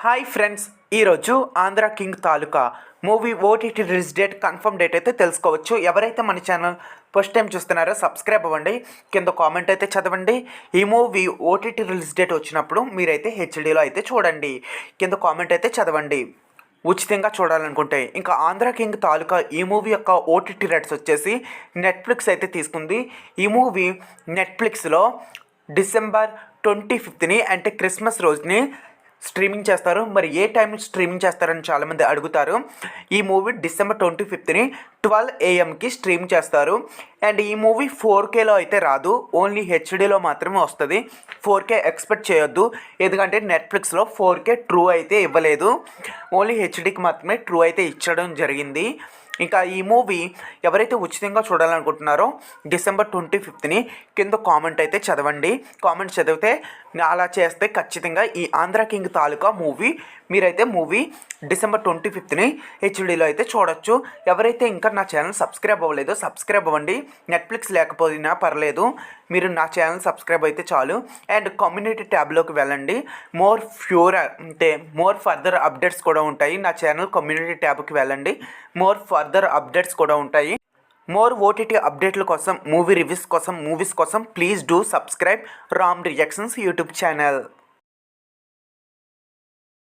Hi friends, ఈరోజు Andhra King Taluka movie OTT release date confirm date అయితే తెలుసుకోవచ్చు. ఎవరైతే మన ఛానల్ ఫస్ట్ టైం చూస్తున్నారో సబ్స్క్రైబ్ అవ్వండి, కింద కామెంట్ అయితే చదవండి. ఈ మూవీ ఓటీటీ రిలీజ్ డేట్ వచ్చినప్పుడు మీరైతే హెచ్డీలో అయితే చూడండి, కింద కామెంట్ అయితే చదవండి. ఉచితంగా చూడాలనుకుంటే ఇంకా ఆంధ్ర కింగ్ తాలూకా ఈ మూవీ యొక్క ఓటీటీ రైట్స్ వచ్చేసి నెట్ఫ్లిక్స్ అయితే తీసుకుంది. ఈ మూవీ నెట్ఫ్లిక్స్లో డిసెంబర్ 25ని అంటే క్రిస్మస్ రోజుని స్ట్రీమింగ్ చేస్తారు. మరి ఏ టైం స్ట్రీమింగ్ చేస్తారని చాలామంది అడుగుతారు. ఈ మూవీ డిసెంబర్ 25ని 12 AM స్ట్రీమ్ చేస్తారు. అండ్ ఈ మూవీ 4Kలో అయితే రాదు, ఓన్లీ హెచ్డీలో మాత్రమే వస్తుంది. 4K ఎక్స్పెక్ట్ చేయొద్దు, ఎందుకంటే నెట్ఫ్లిక్స్లో 4K ట్రూ అయితే ఇవ్వలేదు, ఓన్లీ హెచ్డీకి మాత్రమే ట్రూ అయితే ఇచ్చడం జరిగింది. ఇంకా ఈ మూవీ ఎవరైతే ఉచితంగా చూడాలనుకుంటున్నారో డిసెంబర్ 25ని కింద కామెంట్ అయితే చదవండి. కామెంట్ చదివితే అలా చేస్తే ఖచ్చితంగా ఈ ఆంధ్ర కింగ్ తాలూకా మూవీ మీరైతే డిసెంబర్ 25ని హెచ్డీలో అయితే చూడొచ్చు. ఎవరైతే ఇంకా నా ఛానల్ సబ్స్క్రైబ్ అవ్వలేదో సబ్స్క్రైబ్ అవ్వండి. నెట్ఫ్లిక్స్ లేకపోయినా పర్లేదు, మీరు నా ఛానల్ సబ్స్క్రైబ్ అయితే చాలు. అండ్ కమ్యూనిటీ ట్యాబ్లోకి వెళ్ళండి, మోర్ ఫర్దర్ అప్డేట్స్ కూడా ఉంటాయి. నా ఛానల్ కమ్యూనిటీ ట్యాబ్కి వెళ్ళండి, మోర్ ఫర్దర్ అప్డేట్స్ కూడా ఉంటాయి. మోర్ ఓటీటీ అప్డేట్ల కోసం, మూవీ రివ్యూస్ కోసం, మూవీస్ కోసం please do subscribe Ram reactions YouTube channel.